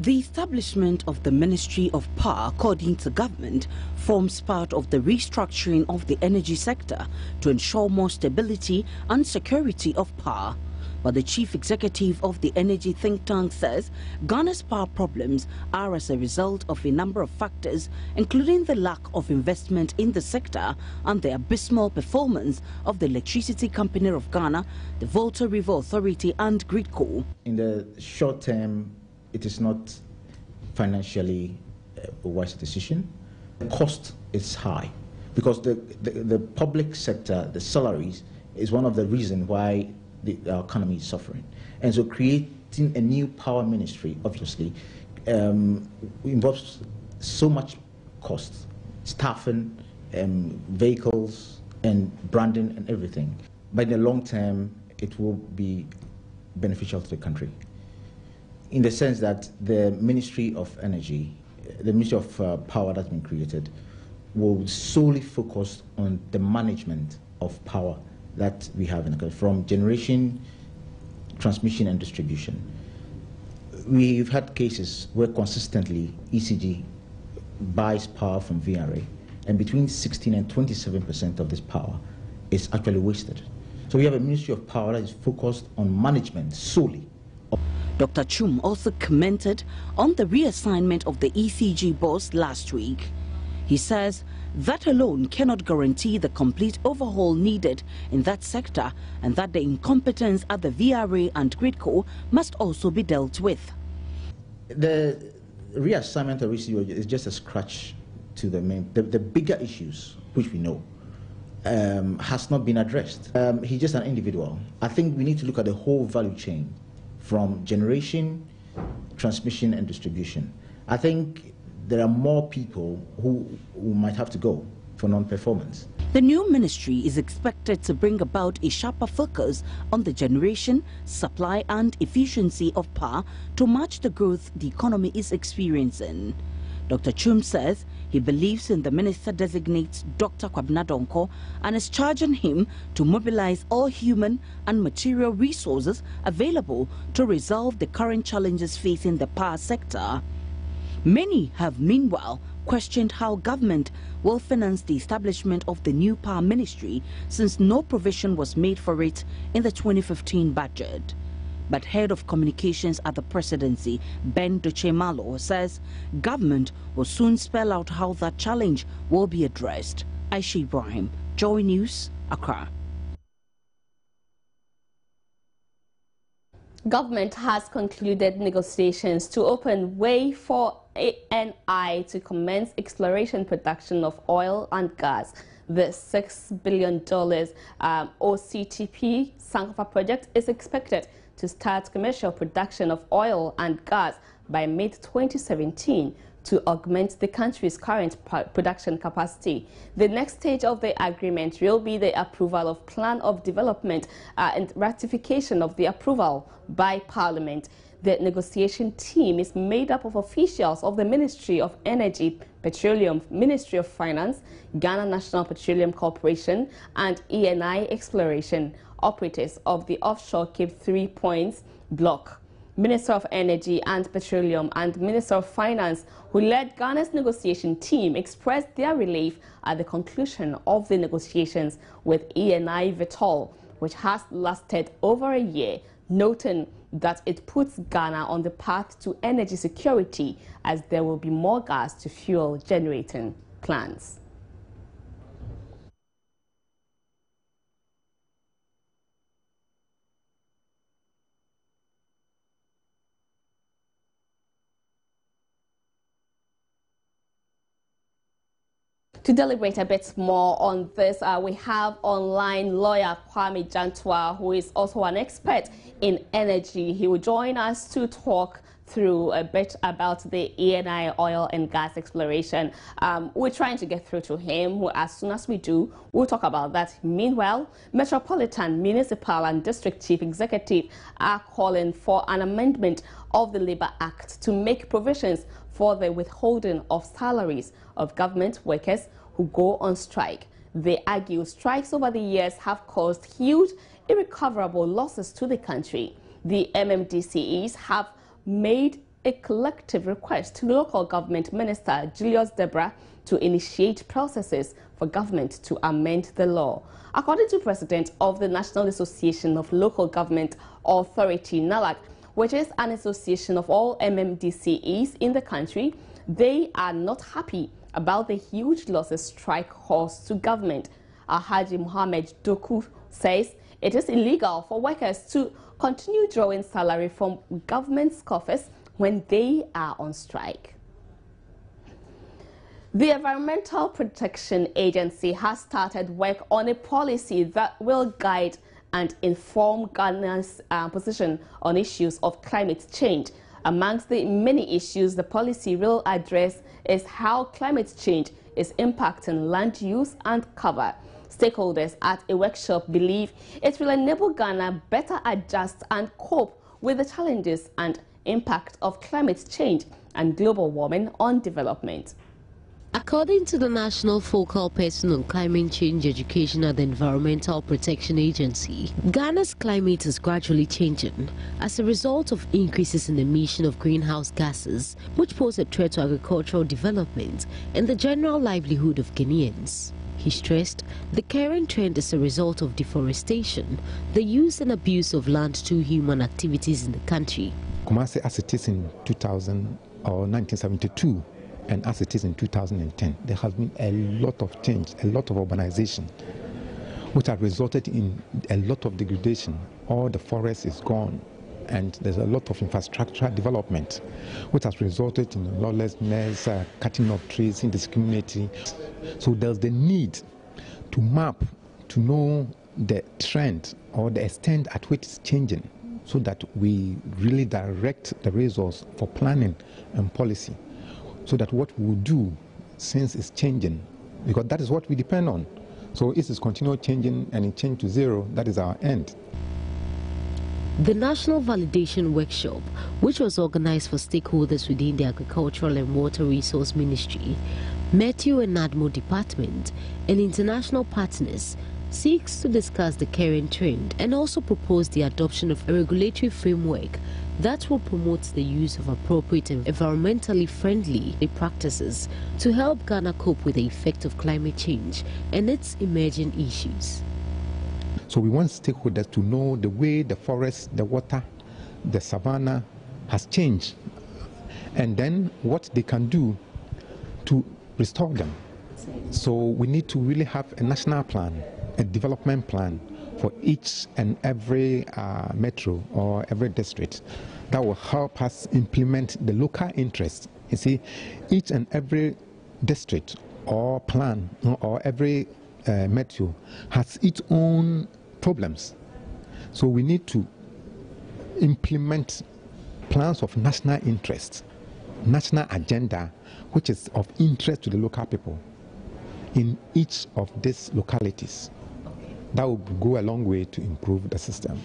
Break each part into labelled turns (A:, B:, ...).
A: The establishment of the Ministry of Power, according to government, forms part of the restructuring of the energy sector to ensure more stability and security of power. But the chief executive of the energy think tank says Ghana's power problems are as a result of a number of factors, including the lack of investment in the sector and the abysmal performance of the Electricity Company of Ghana, the Volta River Authority and Gridco.
B: In the short term, it is not financially a wise decision. The cost is high because the public sector, the salaries, is one of the reasons why our economy is suffering. And so creating a new power ministry, obviously, involves so much cost, staffing, vehicles, and branding and everything. But in the long term, it will be beneficial to the country, in the sense that the Ministry of Energy, the Ministry of Power that's been created, will solely focus on the management of power that we have in the country, from generation, transmission, and distribution. We've had cases where consistently ECG buys power from VRA, and between 16 and 27% of this power is actually wasted. So we have a Ministry of Power that is focused on management solely.
A: Dr. Chum also commented on the reassignment of the ECG boss last week. He says that alone cannot guarantee the complete overhaul needed in that sector, and that the incompetence at the VRA and Gridco must also be dealt with.
B: The reassignment of ECG is just a scratch to the bigger issues, which we know has not been addressed. He's just an individual. I think we need to look at the whole value chain, from generation, transmission, and distribution. I think there are more people who might have to go for non-performance.
A: The new ministry is expected to bring about a sharper focus on the generation, supply and efficiency of power to match the growth the economy is experiencing. Dr. Chum says he believes in the minister-designate Dr. Kwabena Donkor and is charging him to mobilize all human and material resources available to resolve the current challenges facing the power sector. Many have meanwhile questioned how government will finance the establishment of the new power ministry, since no provision was made for it in the 2015 budget. But head of communications at the presidency, Ben Doche-Malo, says government will soon spell out how that challenge will be addressed. Aisha Ibrahim, Joy News, Accra.
C: Government has concluded negotiations to open way for ANI to commence exploration production of oil and gas. The $6 billion OCTP Sankofa project is expected to start commercial production of oil and gas by mid-2017 to augment the country's current production capacity. The next stage of the agreement will be the approval of plan of development and ratification of the approval by Parliament. The negotiation team is made up of officials of the Ministry of Energy, Petroleum, Ministry of Finance, Ghana National Petroleum Corporation, and ENI Exploration, operators of the offshore Cape 3 Points block. Minister of Energy and Petroleum and Minister of Finance, who led Ghana's negotiation team, expressed their relief at the conclusion of the negotiations with ENI Vitol, which has lasted over a year, noting that it puts Ghana on the path to energy security, as there will be more gas to fuel generating plants. To deliberate a bit more on this, we have online lawyer Kwame Jantua, who is also an expert in energy. He will join us to talk through a bit about the ENI oil and gas exploration. We're trying to get through to him. As soon as we do, we'll talk about that. Meanwhile, Metropolitan, Municipal and District Chief Executive are calling for an amendment of the Labour Act to make provisions for the withholding of salaries of government workers who go on strike. They argue strikes over the years have caused huge, irrecoverable losses to the country. The MMDCEs have made a collective request to local government minister Julius Debra to initiate processes for government to amend the law. According to President of the National Association of Local Government Authority, NALAC, which is an association of all MMDCEs in the country, they are not happy about the huge losses strike caused to government. Alhaji Mohammed Doku says it is illegal for workers to continue drawing salary from government's coffers when they are on strike. The Environmental Protection Agency has started work on a policy that will guide and inform Ghana's position on issues of climate change. Amongst the many issues the policy will address is how climate change is impacting land use and cover. Stakeholders at a workshop believe it will enable Ghana better adjust and cope with the challenges and impact of climate change and global warming on development.
D: According to the National Focal Person on Climate Change Education at the Environmental Protection Agency, Ghana's climate is gradually changing as a result of increases in the emission of greenhouse gases, which pose a threat to agricultural development and the general livelihood of Ghanaians. He stressed the current trend is a result of deforestation, the use and abuse of land to human activities in the country.
E: Kumasi as it is in 2000 or 1972 and as it is in 2010, there has been a lot of change, a lot of urbanization, which has resulted in a lot of degradation. All the forest is gone, and there's a lot of infrastructure development, which has resulted in lawlessness, cutting of trees, indiscriminately. So there's the need to map, to know the trend or the extent at which it's changing, so that we really direct the resource for planning and policy, so that what we do, since it's changing, because that is what we depend on. So if it's continual changing and it change to zero, that is our end.
D: The National Validation Workshop, which was organized for stakeholders within the Agricultural and Water Resource Ministry, Meteo and NADMO Department, and international partners, seeks to discuss the current trend and also propose the adoption of a regulatory framework that will promote the use of appropriate and environmentally friendly practices to help Ghana cope with the effect of climate change and its emerging issues.
E: So we want stakeholders to know the way the forest, the water, the savanna has changed, and then what they can do to restore them. So we need to really have a national plan, a development plan for each and every metro or every district that will help us implement the local interests. You see, each and every district or plan or every metro has its own problems. So we need to implement plans of national interest, national agenda, which is of interest to the local people in each of these localities. That will go a long way to improve the system.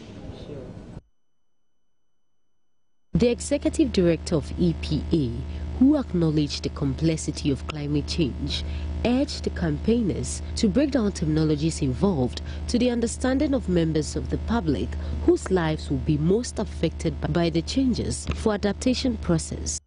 D: The executive director of EPA, who acknowledged the complexity of climate change, urged the campaigners to break down terminologies involved to the understanding of members of the public whose lives will be most affected by the changes for adaptation process.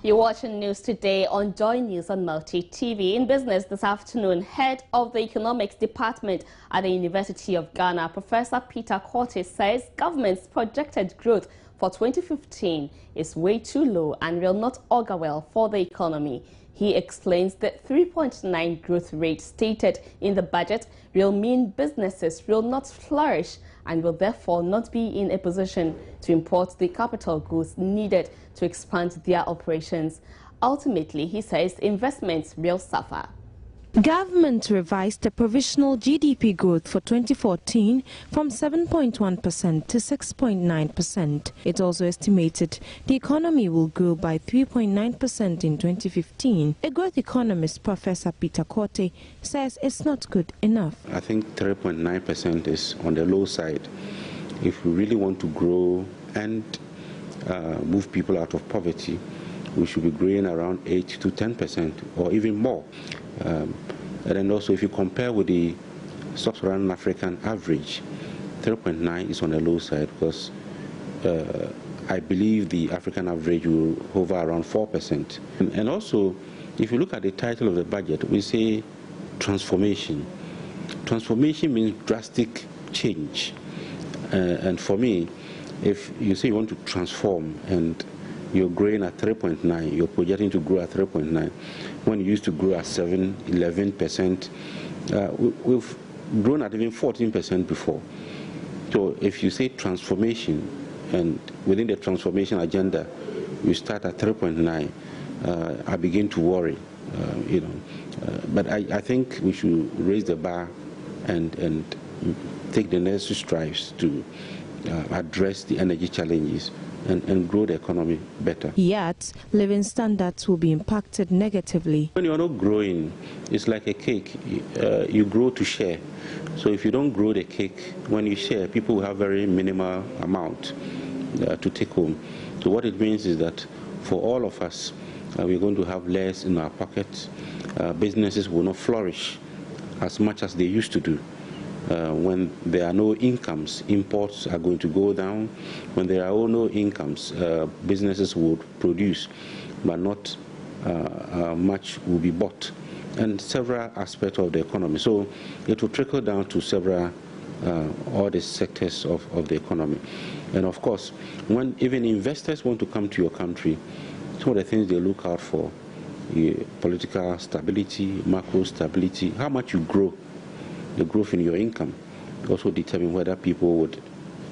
C: You're watching News Today on Joy News on Multi TV. In business this afternoon, head of the economics department at the University of Ghana, Professor Peter Korte, says government's projected growth for 2015 is way too low and will not augur well for the economy. He explains that 3.9 growth rate stated in the budget will mean businesses will not flourish and will therefore not be in a position to import the capital goods needed to expand their operations. Ultimately, he says investments will suffer.
F: Government revised the provisional GDP growth for 2014 from 7.1% to 6.9%. It also estimated the economy will grow by 3.9% in 2015. A growth economist, Professor Peter Korte, says it's not good enough.
G: I think 3.9% is on the low side. If we really want to grow and move people out of poverty, we should be growing around 8 to 10% or even more. And then also, if you compare with the sub-Saharan African average, 3.9 is on the low side because I believe the African average will hover around 4%. And also, if you look at the title of the budget, we say transformation. Transformation means drastic change. And for me, if you say you want to transform and you're growing at 3.9, you're projecting to grow at 3.9, when you used to grow at 7, 11%, we've grown at even 14% before. So if you say transformation, and within the transformation agenda, we start at 3.9, I begin to worry, but I think we should raise the bar and take the necessary strides to address the energy challenges and grow the economy better.
F: Yet, living standards will be impacted negatively.
G: When you're not growing, it's like a cake. You grow to share. So if you don't grow the cake, when you share, people will have very minimal amount to take home. So what it means is that for all of us, we're going to have less in our pockets. Businesses will not flourish as much as they used to do. When there are no incomes, imports are going to go down. When there are no incomes, businesses will produce, but not much will be bought, and several aspects of the economy. So it will trickle down to several all the sectors of the economy. And of course, when even investors want to come to your country, some of the things they look out for, political stability, macro stability, how much you grow. The growth in your income also determine whether people would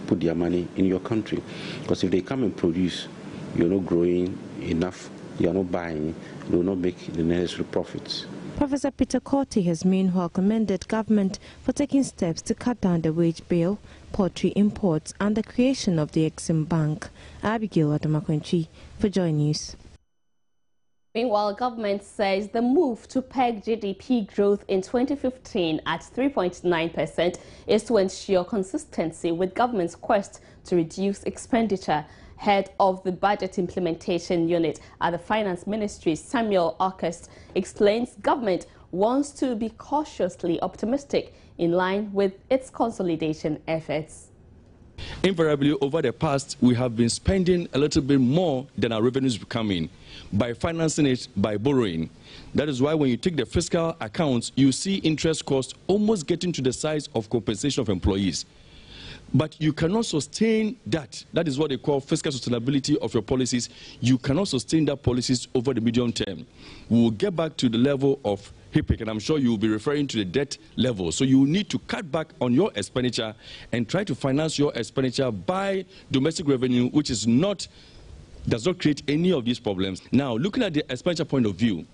G: put their money in your country. Because if they come and produce, you're not growing enough, you're not buying, you will not make the necessary profits.
F: Professor Peter Korte has meanwhile commended government for taking steps to cut down the wage bill, poultry imports and the creation of the Exim Bank. Abigail Adamakwenchi for Joy News.
C: Meanwhile, government says the move to peg GDP growth in 2015 at 3.9% is to ensure consistency with government's quest to reduce expenditure. Head of the Budget Implementation Unit at the Finance Ministry, Samuel August, explains government wants to be cautiously optimistic in line with its consolidation efforts.
H: Invariably, over the past, we have been spending a little bit more than our revenues come in by financing it by borrowing. That is why when you take the fiscal accounts, you see interest costs almost getting to the size of compensation of employees. But you cannot sustain that. That is what they call fiscal sustainability of your policies. You cannot sustain that policies over the medium term. We will get back to the level of HIPIC, and I'm sure you will be referring to the debt level. So you need to cut back on your expenditure and try to finance your expenditure by domestic revenue, which does not create any of these problems. Now, looking at the expenditure point of view,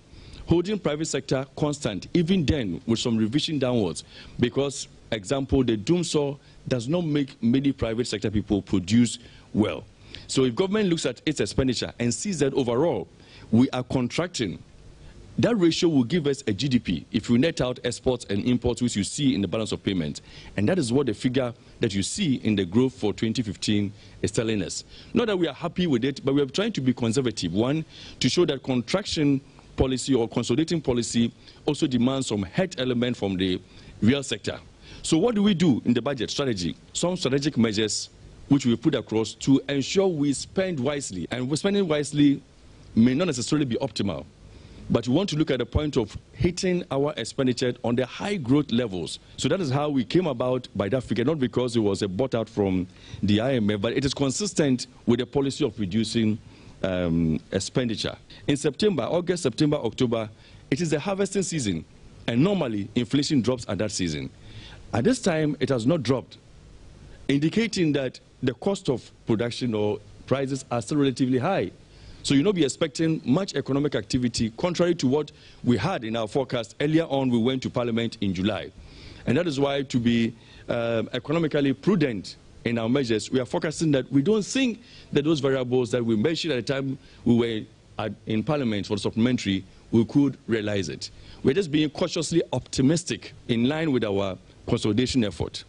H: holding private sector constant, even then with some revision downwards, because, example, the doom saw does not make many private sector people produce well. So if government looks at its expenditure and sees that overall we are contracting, that ratio will give us a GDP if we net out exports and imports, which you see in the balance of payment. And that is what the figure that you see in the growth for 2015 is telling us. Not that we are happy with it, but we are trying to be conservative. One, to show that contraction policy or consolidating policy also demands some head element from the real sector. So what do we do in the budget strategy? Some strategic measures which we put across to ensure we spend wisely. And spending wisely may not necessarily be optimal. But we want to look at the point of hitting our expenditure on the high growth levels. So that is how we came about by that figure, not because it was a bought out from the IMF, but it is consistent with the policy of reducing expenditure. In September, August, September, October, it is the harvesting season. And normally, inflation drops at that season. At this time, it has not dropped, indicating that the cost of production or prices are still relatively high. So you'll not be expecting much economic activity, contrary to what we had in our forecast. Earlier on, we went to Parliament in July. And that is why, to be economically prudent in our measures, we are forecasting that we don't think that those variables that we mentioned at the time we were in Parliament for the supplementary, we could realize it. We're just being cautiously optimistic in line with our consolidation effort.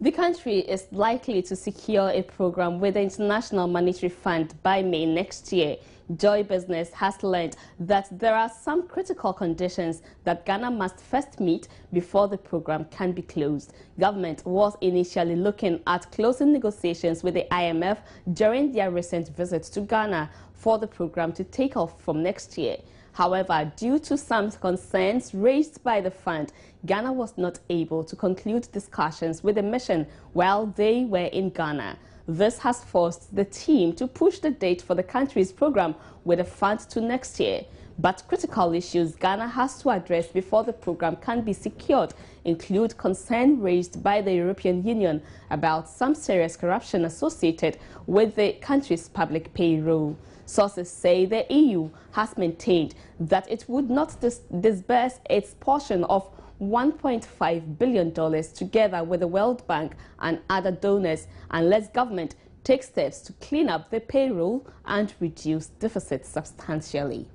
C: The country is likely to secure a program with the International Monetary Fund by May next year. Joy Business has learned that there are some critical conditions that Ghana must first meet before the program can be closed. Government was initially looking at closing negotiations with the IMF during their recent visit to Ghana for the program to take off from next year. However, due to some concerns raised by the fund, Ghana was not able to conclude discussions with the mission while they were in Ghana. This has forced the team to push the date for the country's program with the fund to next year. But critical issues Ghana has to address before the program can be secured include concern raised by the European Union about some serious corruption associated with the country's public payroll. Sources say the EU has maintained that it would not disburse its portion of $1.5 billion together with the World Bank and other donors unless government takes steps to clean up the payroll and reduce deficits substantially.